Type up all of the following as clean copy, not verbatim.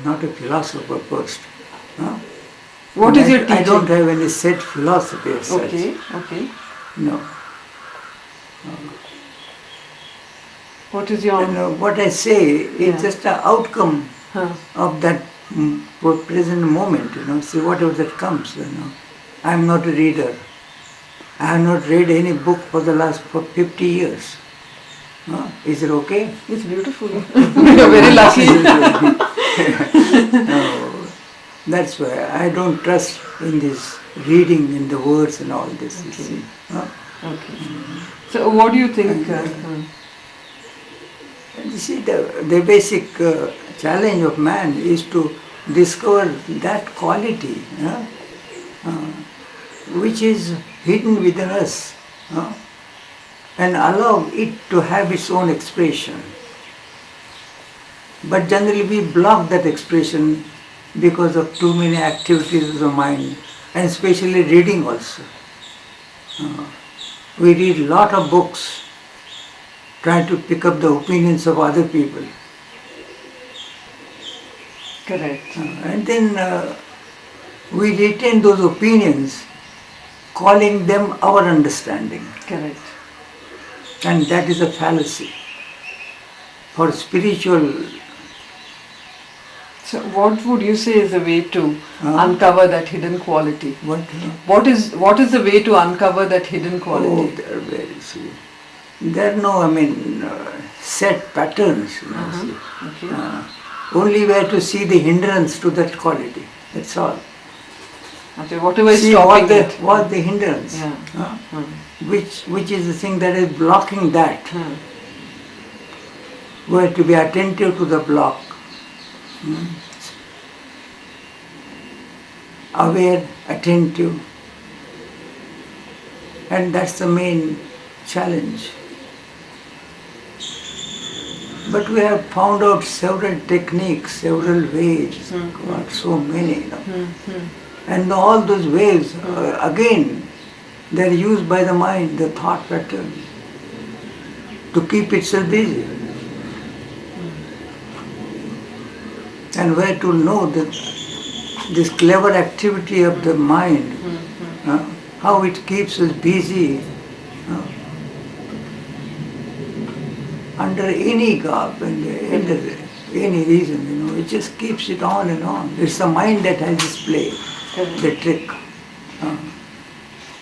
not a philosopher first. What is your teaching? I don't have any set philosophy as such. Okay. No. What is your... And what I say is just an outcome of that present moment, see whatever that comes, I am not a reader. I have not read any book for the last 50 years. Is it okay? It's beautiful. You're very lucky. That's why I don't trust in this reading in the words and all this. Okay. So what do you think? You see, the basic challenge of man is to discover that quality which is hidden within us and allow it to have its own expression. But generally we block that expression because of too many activities of the mind, and especially reading also. We read a lot of books trying to pick up the opinions of other people. Correct. And then we retain those opinions, calling them our understanding. Correct. And that is a fallacy. For spiritual... So what would you say is the way to uncover that hidden quality? What is the way to uncover that hidden quality? There are no, set patterns. Only where to see the hindrance to that quality. That's all. Okay, whatever is stopping it. What the hindrance? Which is the thing that is blocking that? We have to be attentive to the block. Aware, attentive, and that's the main challenge. But we have found out several techniques, several ways, so many, and all those ways, again, they are used by the mind, the thought pattern, to keep itself busy. And where to know that this clever activity of the mind, how it keeps us busy under any garb and under any reason, it just keeps it on and on. It's the mind that has this play, the trick.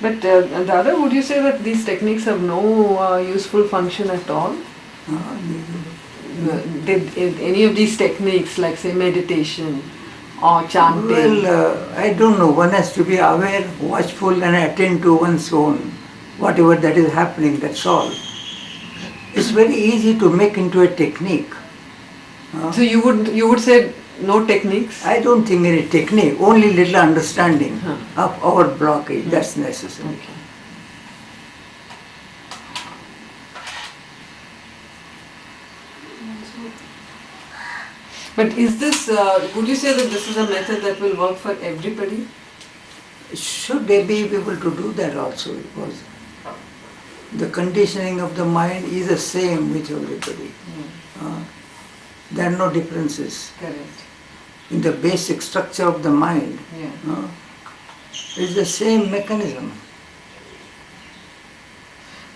But Dada, would you say that these techniques have no useful function at all? Did any of these techniques, like say meditation or chanting? Well, I don't know. One has to be aware, watchful, and attend to one's own, whatever that is happening. That's all. It's very easy to make into a technique. So you would say no techniques? I don't think any technique. Only little understanding of our blockage. That's necessary. Okay. But is this, would you say that this is a method that will work for everybody? Should they be able to do that also? Because the conditioning of the mind is the same with everybody. There are no differences. Correct. In the basic structure of the mind, it's the same mechanism.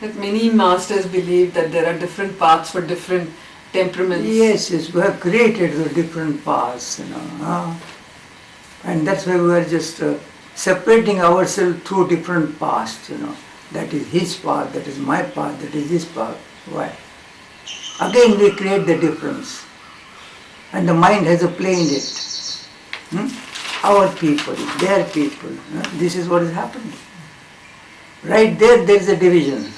That many masters believe that there are different paths for different temperaments. Yes, we have created the different paths, and that's why we are just separating ourselves through different paths, That is his path, that is my path, that is his path. Why? Again we create the difference, and the mind has a play in it. Our people, their people. This is what is happening. Right there is a division.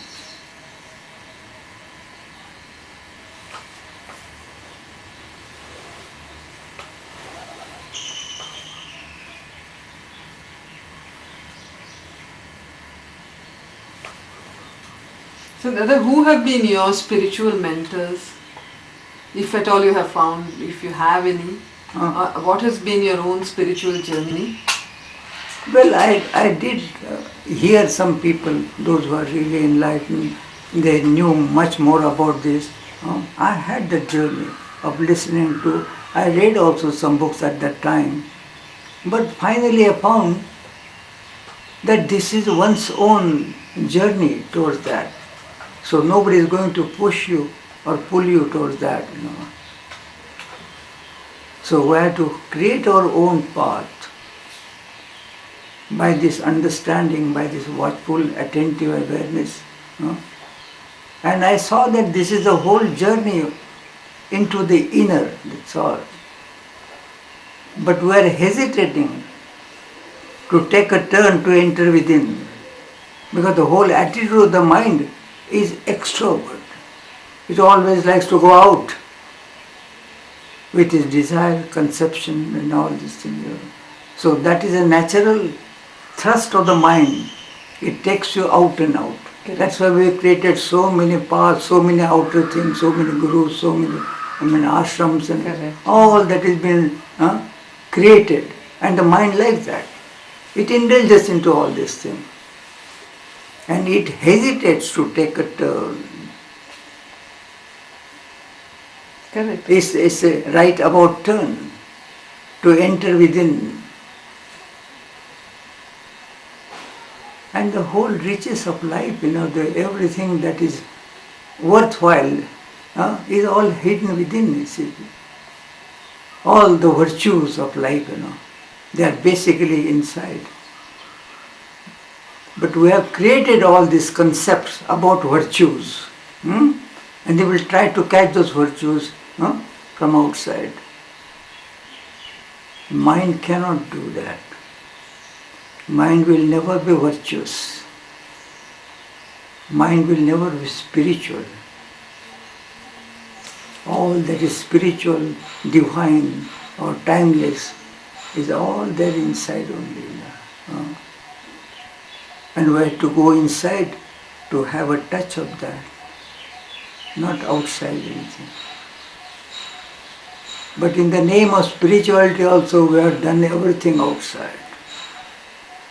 So Dada, who have been your spiritual mentors, if at all you have found, if you have any? What has been your own spiritual journey? Well, I did hear some people, those who are really enlightened, they knew much more about this. I had the journey of listening to I read also some books at that time, but finally I found that this is one's own journey towards that. So nobody is going to push you or pull you towards that, you know. So we have to create our own path by this understanding, by this watchful, attentive awareness. You know. And I saw that this is the whole journey into the inner, that's all. But we are hesitating to take a turn to enter within, because the whole attitude of the mind is extrovert. It always likes to go out with its desire, conception and all these things. So that is a natural thrust of the mind. It takes you out and out. Correct. That's why we created so many paths, so many outer things, so many gurus, so many ashrams and Correct. all that has been created. And the mind likes that. It indulges into all these things. And it hesitates to take a turn. Correct. It's a right about turn to enter within. And the whole riches of life, everything that is worthwhile is all hidden within, you see. All the virtues of life, they are basically inside. But we have created all these concepts about virtues. And they will try to catch those virtues from outside. Mind cannot do that. Mind will never be virtuous. Mind will never be spiritual. All that is spiritual, divine or timeless is all there inside only. And we have to go inside to have a touch of that, not outside anything. But in the name of spirituality also we have done everything outside.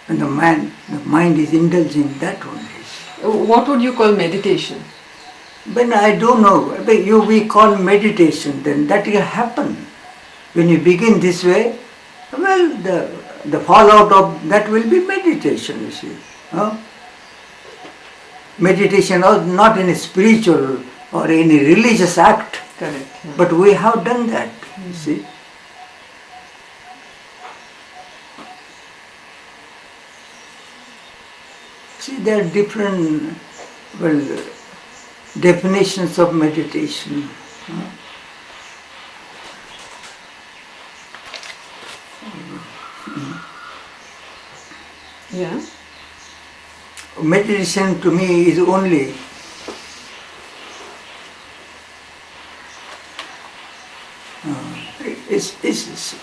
And the mind is indulging that only. What would you call meditation? When I don't know, we call meditation, then that will happen. When you begin this way, well, the fallout of that will be meditation, you see. Meditation is not any spiritual or any religious act. Correct. Yeah. But we have done that, you see. See, there are different, definitions of meditation. Yeah. Meditation to me is only it's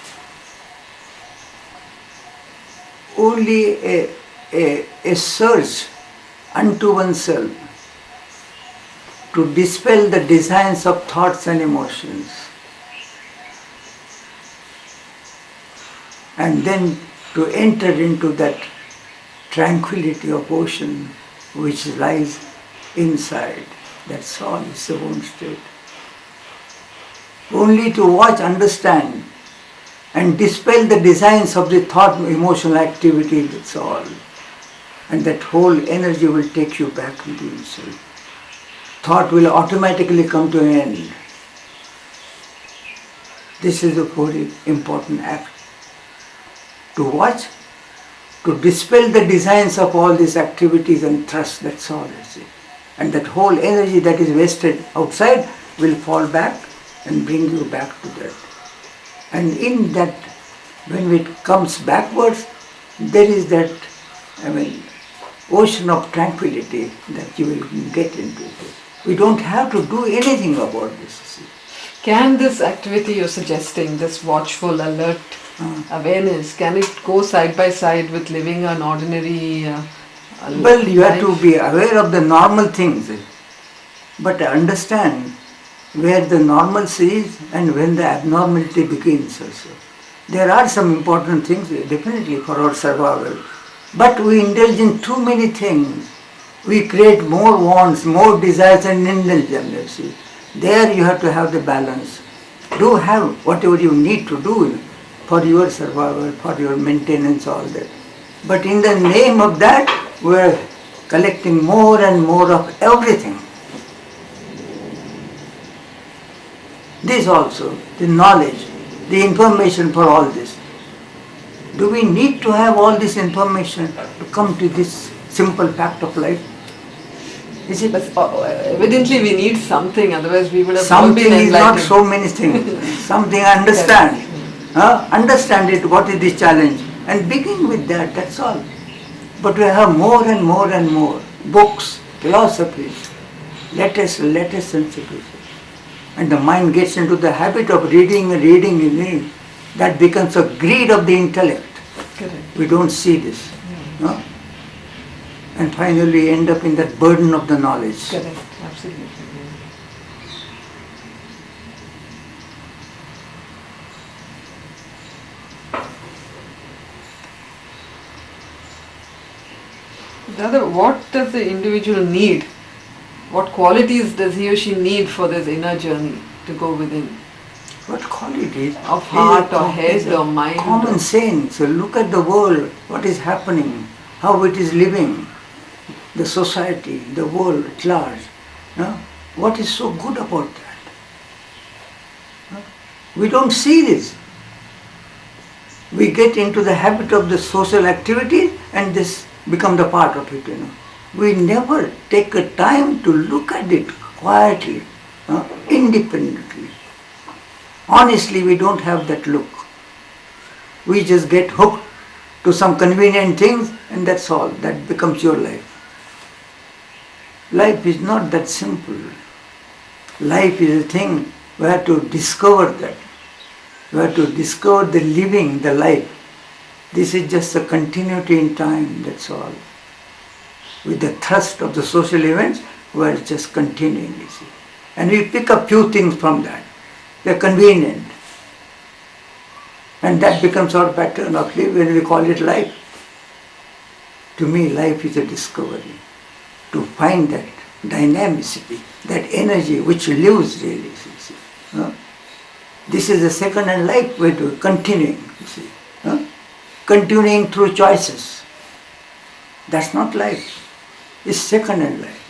only a search unto oneself to dispel the designs of thoughts and emotions, and then to enter into that tranquility of ocean which lies inside. That's all, it's the own state. Only to watch, understand and dispel the designs of the thought, emotional activity, that's all. And that whole energy will take you back into yourself. Thought will automatically come to an end. This is a very important act. To watch, to dispel the designs of all these activities and thrusts, that's all, you see. And that whole energy that is wasted outside will fall back and bring you back to that. And in that, when it comes backwards, there is that, ocean of tranquility that you will get into. We don't have to do anything about this. See. Can this activity you're suggesting, this watchful, alert awareness, can it go side by side with living an ordinary Well, you life? have to be aware of the normal things, but understand where the normalcy is and when the abnormality begins also. There are some important things definitely for our survival, but we indulge in too many things. We create more wants, more desires and indulgence, you see. There you have to have the balance. Do have whatever you need to do for your survival, for your maintenance, all that. But in the name of that, we are collecting more and more of everything. This also, the knowledge, the information for all this. Do we need to have all this information to come to this simple fact of life? Is it? But evidently we need something, otherwise we would have all Something been is not enlightened. so many things. Something understand. Understand it, what is the challenge. And begin with that, that's all. But we have more and more and more books, philosophies, latest sensibilities. And the mind gets into the habit of reading. That becomes a greed of the intellect. Correct. We don't see this. No? And finally end up in that burden of the knowledge. Correct, absolutely. Dada, what does the individual need? What qualities does he or she need for this inner journey to go within? What qualities? Of heart or head or mind? Common sense. So look at the world, what is happening, how it is living, the society, the world at large. What is so good about that? We don't see this. We get into the habit of the social activity and this become the part of it. We never take a time to look at it quietly, independently. Honestly, we don't have that look. We just get hooked to some convenient things and that's all. That becomes your life. Life is not that simple. Life is a thing we have to discover that. We have to discover the living, the life. This is just a continuity in time, that's all. With the thrust of the social events, we are just continuing, you see. And we pick up few things from that. They are convenient. And that becomes our pattern of life when we call it life. To me, life is a discovery. To find that dynamicity, that energy which lives really, you see. This is the second-hand life we're doing, continuing, you see. Continuing through choices. That's not life. It's second-hand life.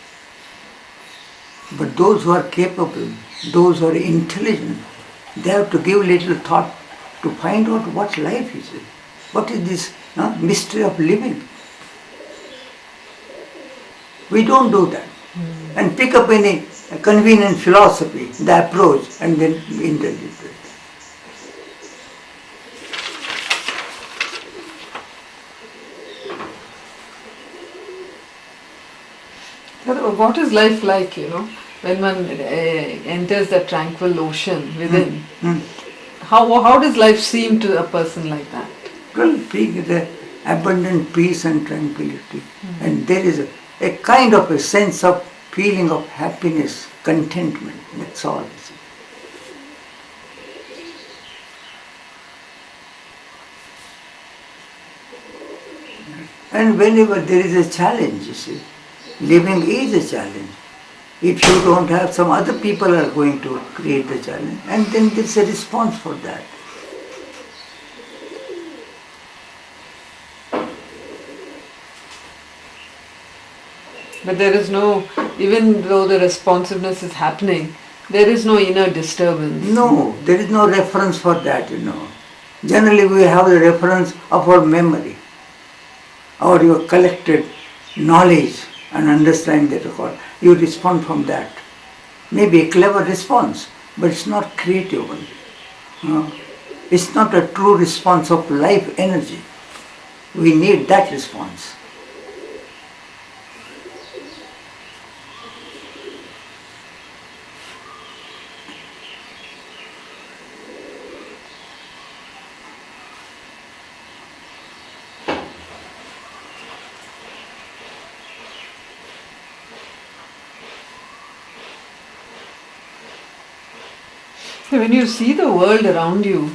But those who are capable, those who are intelligent, they have to give little thought to find out what life is. What is this mystery of living? We don't do that. And pick up any convenient philosophy, the approach, and then indulge it. What is life like, when one enters the tranquil ocean within? How does life seem to a person like that? Well, the abundant peace and tranquility. And there is a kind of a sense of feeling of happiness, contentment. That's all. And whenever there is a challenge, you see, living is a challenge. If you don't have, some other people are going to create the challenge, and then there's a response for that. But there is no, even though the responsiveness is happening, there is no inner disturbance. No, there is no reference for that, Generally we have the reference of our memory, or your collected knowledge and understanding that record. You respond from that. Maybe a clever response, but it's not creative one. It's not a true response of life energy. We need that response. When you see the world around you,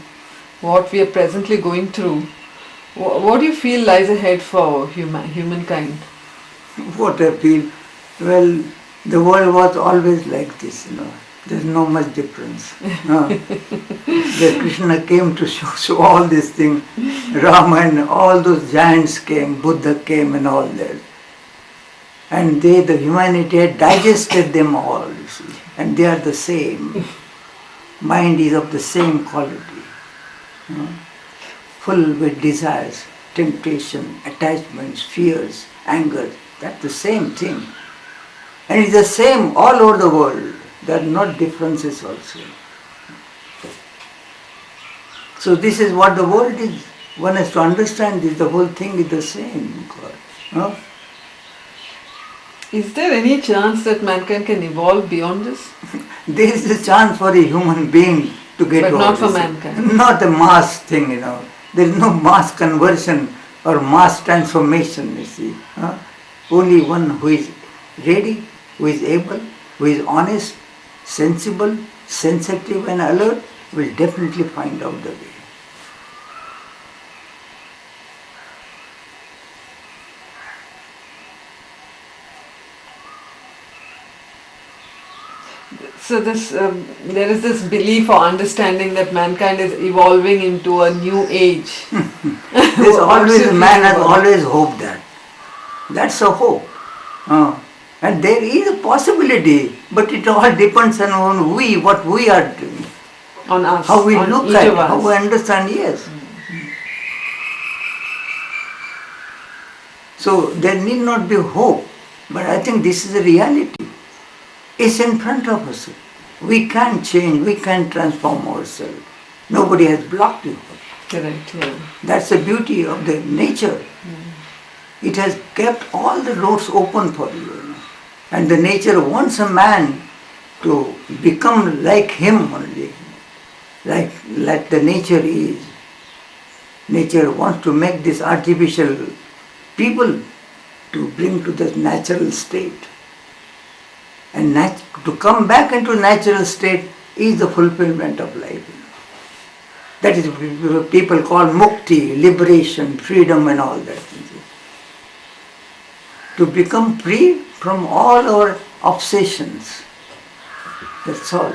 what we are presently going through, what do you feel lies ahead for humankind? What I feel, well, the world was always like this, There's no much difference. The Krishna came to show all these things. Rama and all those giants came, Buddha came and all that. And the humanity had digested them all, you see. And they are the same. Mind is of the same quality. Full with desires, temptation, attachments, fears, anger. That's the same thing. And it's the same all over the world. There are not differences also. So this is what the world is. One has to understand this. The whole thing is the same. God. Is there any chance that mankind can evolve beyond this? There is a chance for a human being to get But over not for this. mankind. Not a mass thing, There is no mass conversion or mass transformation, you see. Only one who is ready, who is able, who is honest, sensible, sensitive and alert will definitely find out the way. So there is this belief or understanding that mankind is evolving into a new age. There's always, man has always hoped that. That's a hope. And there is a possibility, but it all depends on what we are doing. On us. How we on look each at of it, us. how we understand, yes. So there need not be hope, but I think this is a reality. It's in front of us. We can change, we can transform ourselves. Nobody has blocked you. Correct, yeah. That's the beauty of the nature. It has kept all the roads open for you. And the nature wants a man to become like him only. Like the nature is. Nature wants to make this artificial people to bring to the natural state. And to come back into natural state is the fulfillment of life. That is what people call mukti, liberation, freedom and all that. To become free from all our obsessions. That's all.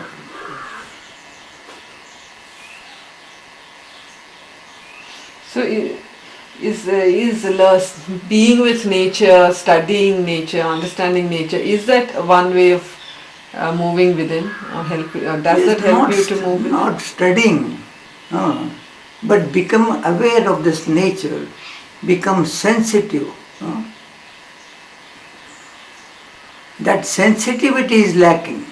So is being with nature, studying nature, understanding nature, is that one way of moving within or does that help you to move within? Not studying, no, but become aware of this nature, become sensitive. No? That sensitivity is lacking.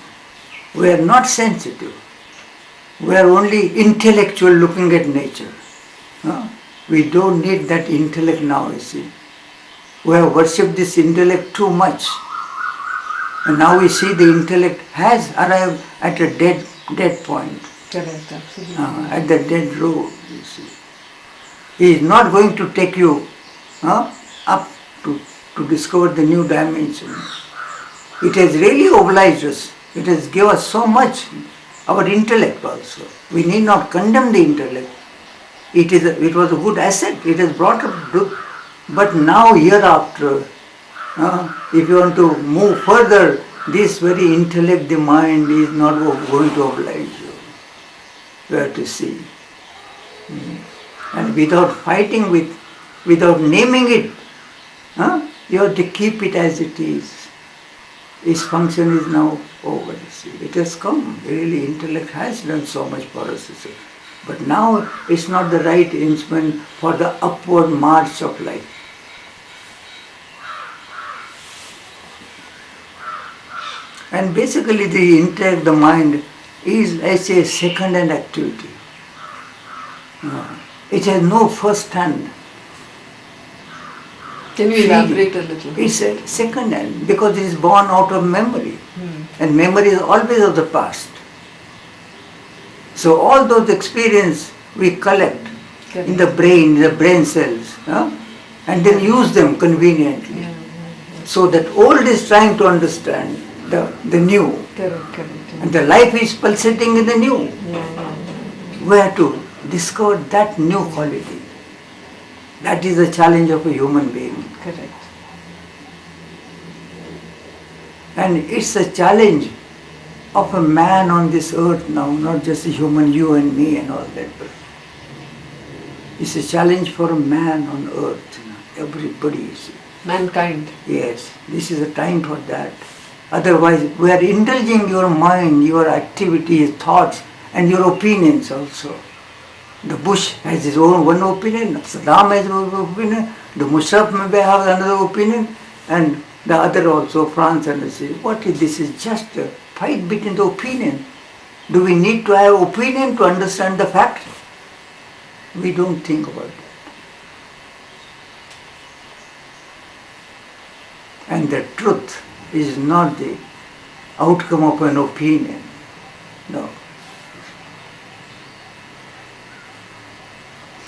We are not sensitive. We are only intellectual looking at nature. No? We don't need that intellect now, you see. We have worshipped this intellect too much. And now we see the intellect has arrived at a dead point. Correct, absolutely. At the dead road, you see. He is not going to take you up to discover the new dimension. It has really obliged us. It has given us so much, our intellect also. We need not condemn the intellect. It was a good asset, it has brought up good. But now hereafter, if you want to move further, this very intellect, the mind is not going to oblige you. You have to see. And without fighting without naming it, you have to keep it as it is. Its function is now over, you see. It has come. Really, intellect has done so much for us, you see. But now it's not the right instrument for the upward march of life. And basically the intellect, the mind is, I say, second-hand activity. It has no first-hand. Can you elaborate a little? It's a second-hand because it is born out of memory. And memory is always of the past. So all those experiences we collect in the brain cells, and then use them conveniently. So that old is trying to understand the new. Correct. And the life is pulsating in the new. We have to discover that new quality. That is the challenge of a human being. Correct. And it's a challenge of a man on this earth now, not just a human, you and me and all that, but it's a challenge for a man on earth, everybody, you see. Mankind. Yes, this is a time for that. Otherwise, we are indulging your mind, your activities, thoughts, and your opinions also. The Bush has his own one opinion, Saddam has his own opinion, the Musharraf may have another opinion, and the other also, France and say, what is this? Is just a fight between the opinion. Do we need to have opinion to understand the fact? We don't think about it. And the truth is not the outcome of an opinion. No.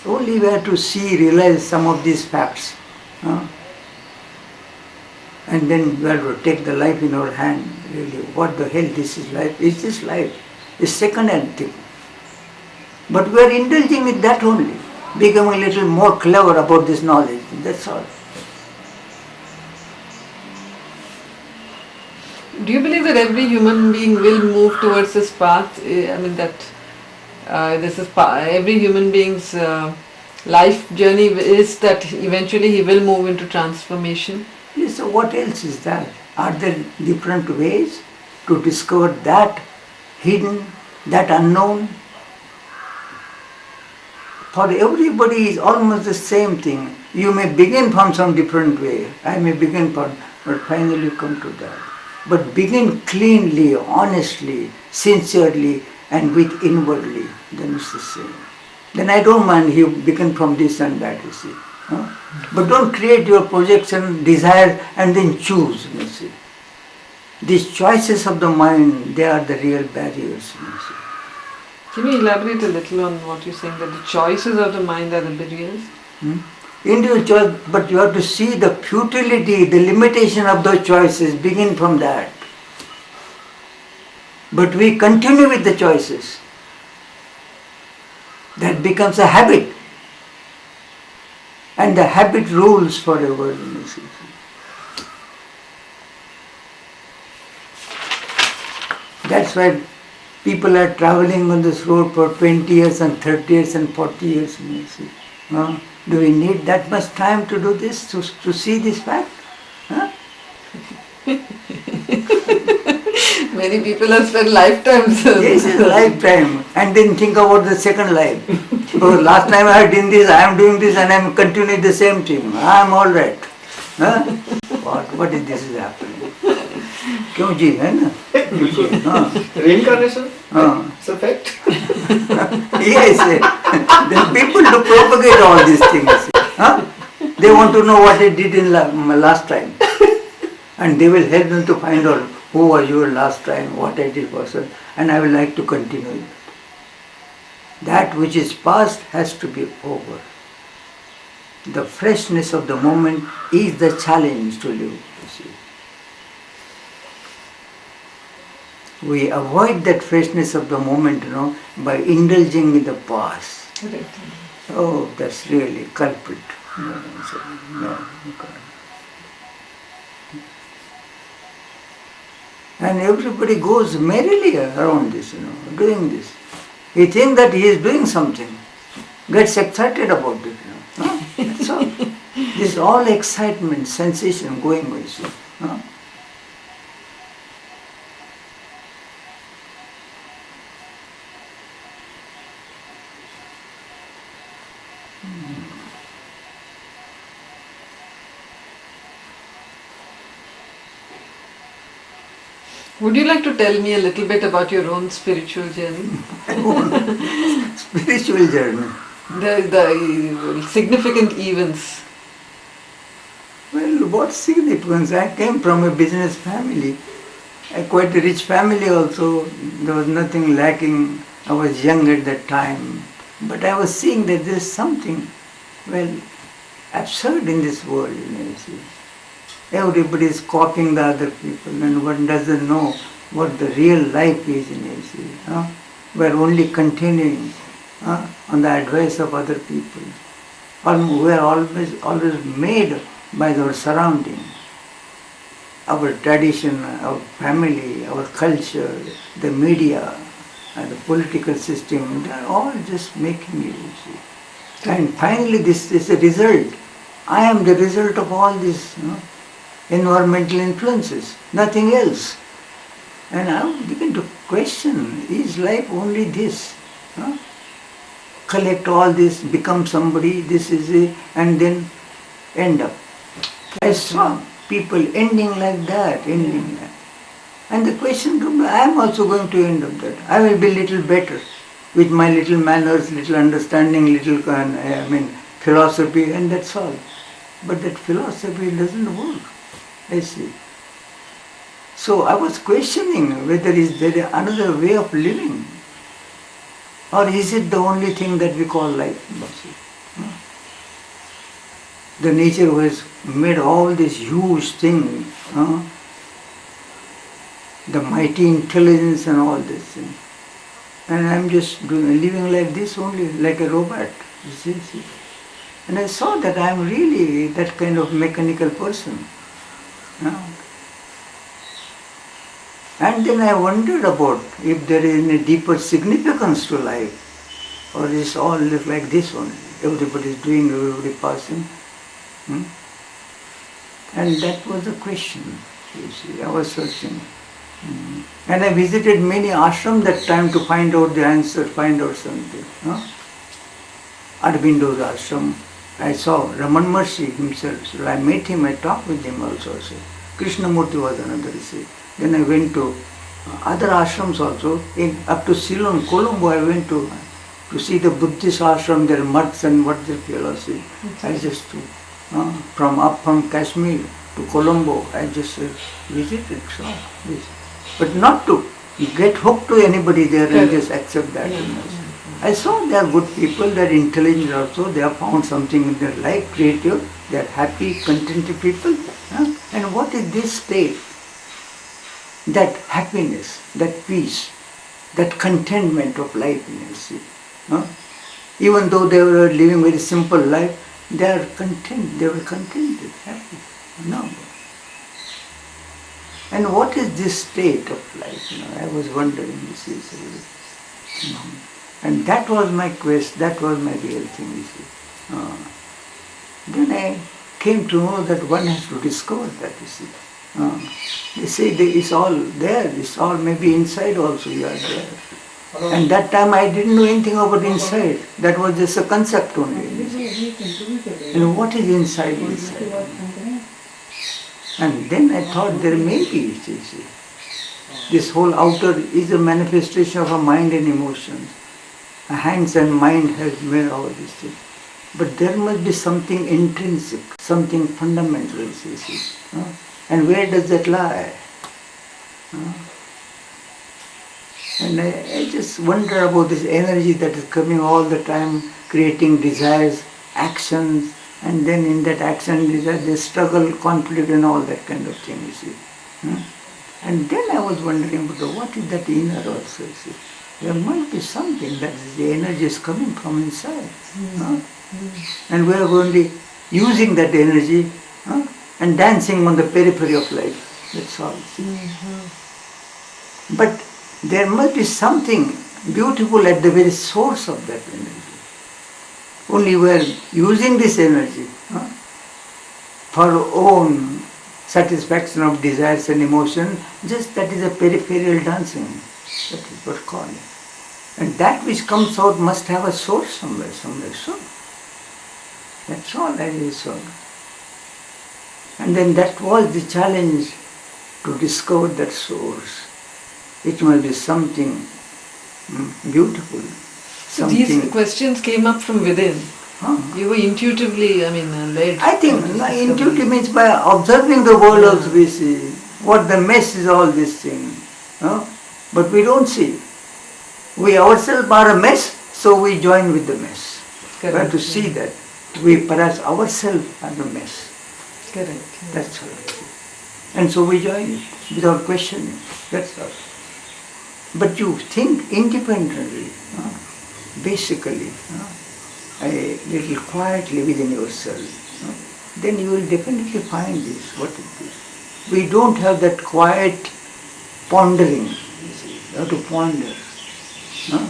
Only we have to realize some of these facts. And then we have to take the life in our hand. Really, what the hell this is life? Is this life? It's second-hand thing. But we are indulging in that only, becoming a little more clever about this knowledge. That's all. Do you believe that every human being will move towards this path? I mean that every human being's life journey is that eventually he will move into transformation? Yes, so what else is that? Are there different ways to discover that hidden, that unknown? For everybody is almost the same thing. You may begin from some different way. I may begin from, but finally come to that. But begin cleanly, honestly, sincerely, and with inwardly, then it's the same. Then I don't mind you begin from this and that, you see. But don't create your projection, desire, and then choose, you see. These choices of the mind, they are the real barriers, you see. Can you elaborate a little on what you're saying, that the choices of the mind are the barriers? Individual choice, but you have to see the futility, the limitation of those choices, begin from that. But we continue with the choices. That becomes a habit. And the habit rules forever. That's why people are traveling on this road for 20 years and 30 years and 40 years. You see. Do we need that much time to do this, to see this fact? Many people have spent lifetimes. Yes, a lifetime. And then think about the second life. Oh, last time I did this, I am doing this and I am continuing the same thing. I am all right. What is this is happening? क्यों जी है ना? Reincarnation? It's a fact. Yes. Then people to propagate all these things. They want to know what they did in last time. And they will help them to find out who was your last time, what I did was, and I would like to continue it. That which is past has to be over. The freshness of the moment is the challenge to live. You see. We avoid that freshness of the moment, by indulging in the past. Oh, that's really culprit. No, you can't. And everybody goes merrily around this, doing this. He thinks that he is doing something, gets excited about it. That's all. This is all excitement, sensation going with you. Would you like to tell me a little bit about your own spiritual journey? Spiritual journey. The significant events. Well, what significance? I came from a business family, quite a rich family also. There was nothing lacking. I was young at that time. But I was seeing that there is something, absurd in this world, you see. Everybody is copying the other people and one doesn't know what the real life is, you see. We are only continuing on the advice of other people. We are always made by our surrounding. our tradition, our family, our culture, the media, and the political system, they are all just making you see. And finally this is the result. I am the result of all these environmental influences, nothing else. And I begin to question, is life only this? Collect all this, become somebody, this is it, and then end up. I saw people ending like that, ending like that. And the question to me, I am also going to end up that. I will be little better with my little manners, little understanding, little philosophy, and that's all. But that philosophy doesn't work, I see. So I was questioning whether is there another way of living, or is it the only thing that we call life? The nature has made all this huge thing, the mighty intelligence and all this thing. And I'm just living like this only, like a robot. You see. And I saw that I'm really that kind of mechanical person. And then I wondered about if there is any deeper significance to life, or is all like this only. Everybody is doing, everybody passing. And that was the question, you see. I was searching. And I visited many ashrams that time to find out the answer, find out something. Arbindo's ashram. I saw Raman Maharshi himself. So I met him, I talked with him also. Krishnamurti was another, you see. Then I went to other ashrams also. Up to Ceylon, Colombo, I went to see the Buddhist ashram, their mutts and what their philosophy. I just from Kashmir to Colombo, I just visited. But not to get hooked to anybody there and just accept that. I saw they are good people, they are intelligent also, they have found something in their life, creative, they are happy, contented people. And what is this state? That happiness, that peace, that contentment of life, you see. Even though they were living very simple life, they are content, they were contented, happy. No. And what is this state of life? I was wondering, you see. And that was my quest, that was my real thing, you see. Then I came to know that one has to discover that, you see. They say it's all there, it's all maybe inside also you are there. And that time I didn't know anything about inside, that was just a concept only. And what is inside? And then I thought there may be, you see. This whole outer is a manifestation of a mind and emotions. Hands and mind has made all these things. But there must be something intrinsic, something fundamental, you see. And where does that lie? And I just wonder about this energy that is coming all the time, creating desires, actions, and then in that action, desire, they struggle, conflict and all that kind of thing, you see. And then I was wondering about what is that inner also, you see. There must be something that the energy is coming from inside. And we are only using that energy and dancing on the periphery of life. That's all. But there must be something beautiful at the very source of that energy. Only we are using this energy for our own satisfaction of desires and emotion, just that is a peripheral dancing. That is what we call it. And that which comes out must have a source somewhere. So that's all I really saw. And then that was the challenge, to discover that source. It must be something beautiful. So these questions came up from within. You were intuitively, led. I think intuitive means by observing the world also we see what the mess is, all this thing. But we don't see. We ourselves are a mess, so we join with the mess. Correct. We have to see that we perhaps ourselves are the mess. Correct. That's all. And so we join it without questioning. That's all. But you think independently, basically, a little quietly within yourself, then you will definitely find this, what is this. we don't have that quiet pondering. You have to ponder. Huh?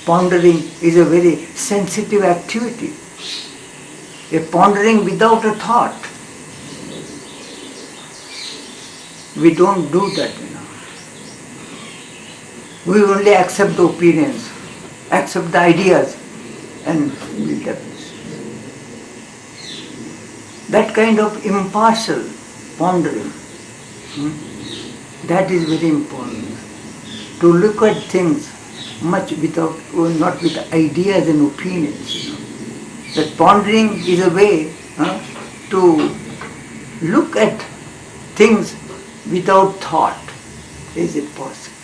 Pondering is a very sensitive activity. A pondering without a thought. We don't do that, We only accept the opinions, accept the ideas, and build up. That kind of impartial pondering, that is very important. To look at things much without, not with ideas and opinions. That pondering is a way to look at things without thought. Is it possible?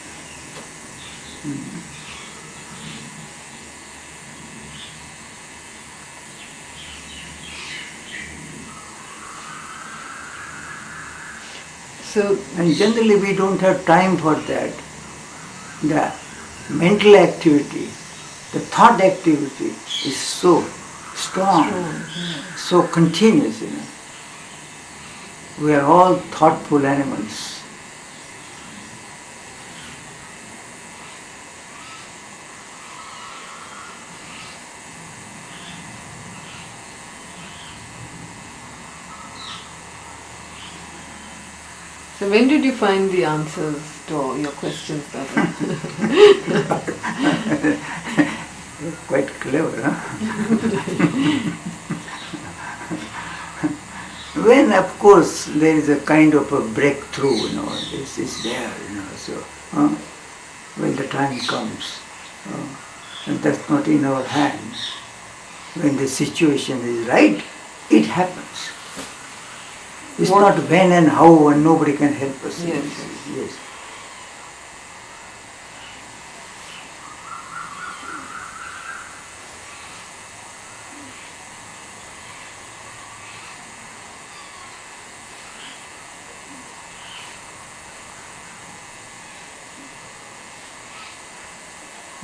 And generally we don't have time for that. The mental activity, the thought activity is so strong, so continuous. We are all thoughtful animals. So when did you find the answers to all your questions, Dada? Quite clever, huh? When, of course, there is a kind of a breakthrough, this is there, so when the time comes, and that's not in our hands. When the situation is right, it happens. It's not when and how, and nobody can help us. Yes.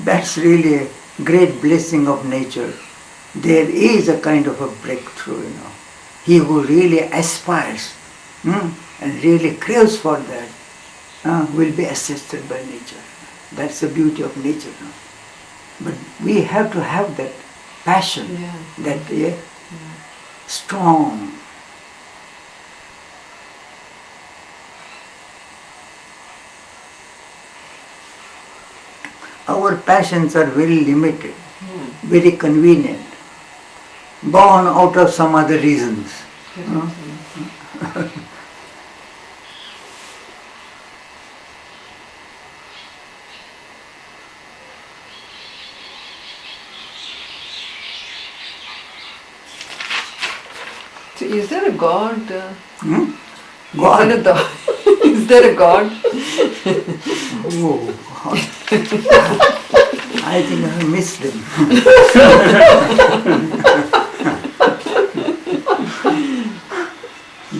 That's really a great blessing of nature. There is a kind of a breakthrough, He who really aspires and really craves for that will be assisted by nature. That's the beauty of nature. But we have to have that passion, that strong. Our passions are very limited, very convenient, born out of some other reasons. So is there a God? God? Is there a God? Oh, God. I think I missed him.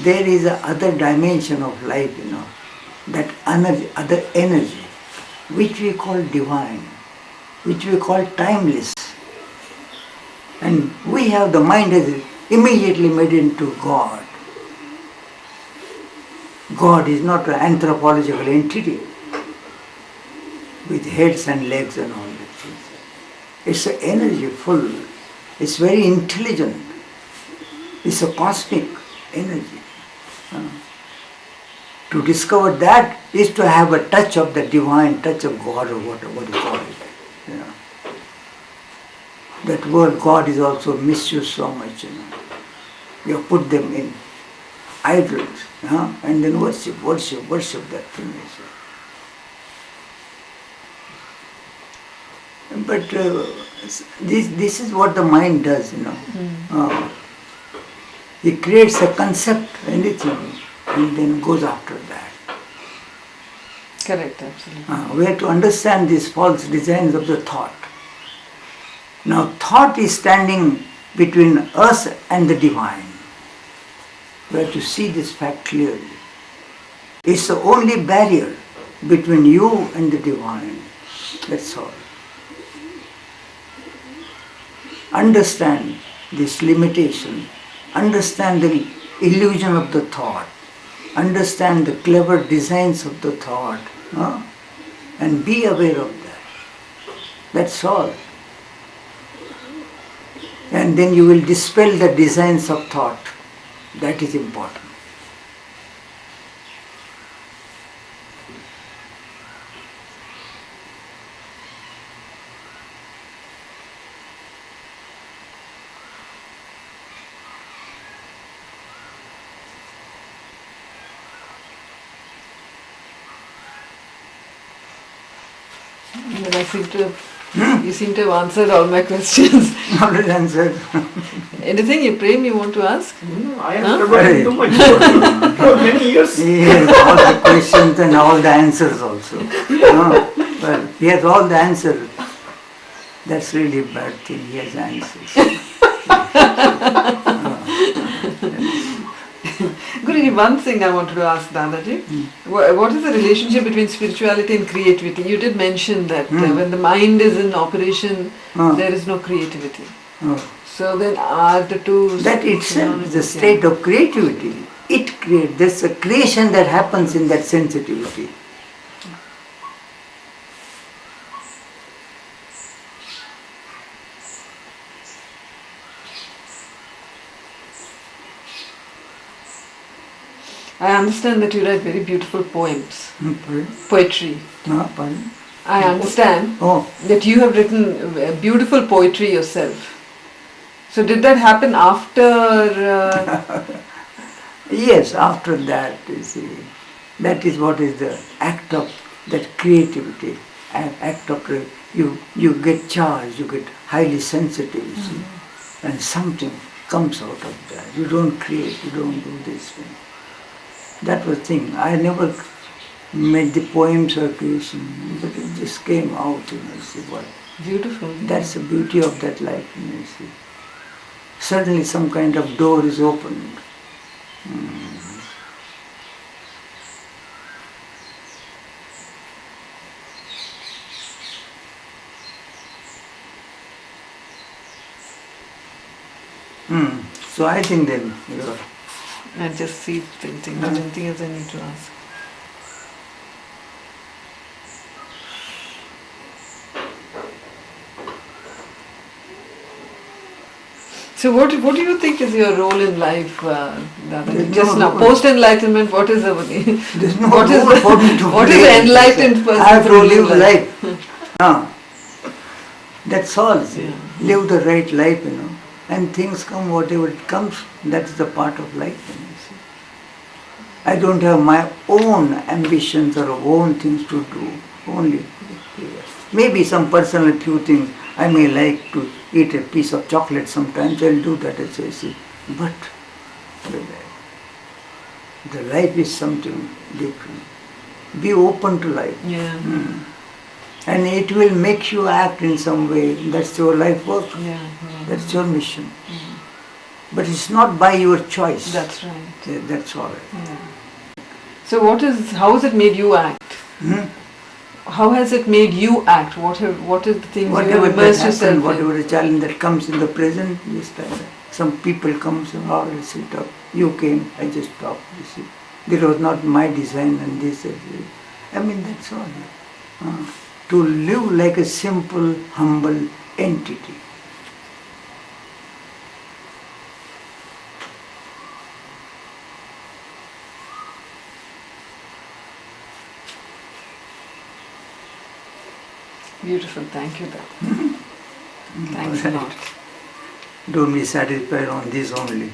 There is a other dimension of life, that energy, other energy, which we call divine, which we call timeless. And we have the mind is immediately made into God. God is not an anthropological entity with heads and legs and all that things. It's an energy full. It's very intelligent. It's a cosmic energy. To discover that is to have a touch of the divine, touch of God, or what you call it. That word God is also misused so much. You have put them in idols, and then worship that thing. But this is what the mind does, He creates a concept, anything, and then goes after that. Correct, absolutely. We have to understand these false designs of the thought. Now, thought is standing between us and the divine. We have to see this fact clearly. It's the only barrier between you and the divine. That's all. Understand this limitation. Understand the illusion of the thought. understand the clever designs of the thought, and be aware of that. That's all. And then you will dispel the designs of thought. That is important. Well, you seem to have answered all my questions. Already answered. Anything, you Prem, you want to ask? No, I have never too much for many years. He has all the questions and all the answers also. Well, he has all the answers. That's really a bad thing. He has answers. Guruji, one thing I wanted to ask Dadaji. What is the relationship between spirituality and creativity? You did mention that when the mind is in operation, there is no creativity. So then are the two... That itself is a state of creativity. It creates. There's a creation that happens in that sensitivity. I understand that you write very beautiful poems, Pardon? poetry. Pardon? I understand that you have written beautiful poetry yourself. So did that happen after... Yes, after that, you see. That is what is the act of that creativity. Act of you get charged, you get highly sensitive, you see. And something comes out of that. You don't create, you don't do this thing. That was the thing. I never made the poems or creation, but it just came out, you see what. Beautiful. That's the beauty of that life, you see. Suddenly some kind of door is opened. So I think then And just see if anything else I need to ask. So what do you think is your role in life, Dadaji? Just now, post-enlightenment, what is the there's no what is role for me to what is play. the enlightened I person's have to role live in life? life. That's all. See. Live the right life, you know. And things come, whatever it comes, that's the part of life. You see. I don't have my own ambitions or own things to do. Only maybe some personal few things. I may like to eat a piece of chocolate sometimes. I'll do that, as I see. But the life is something different. Be open to life. Yeah. And it will make you act in some way. That's your life work. Yeah. That's your mission. But it's not by your choice. That's right. That's all. Yeah. So how has it made you act? How has it made you act? What is the things you have immersed yourself in? Whatever the challenge that comes in the present, just like that. Some people come, say, oh, I sit up. You came, I just talked, you see. There was not my design and this. I mean, that's all. To live like a simple, humble entity. Beautiful, thank you, Dada. Thanks a lot. Don't be satisfied on this only.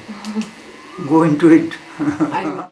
Go into it. I know.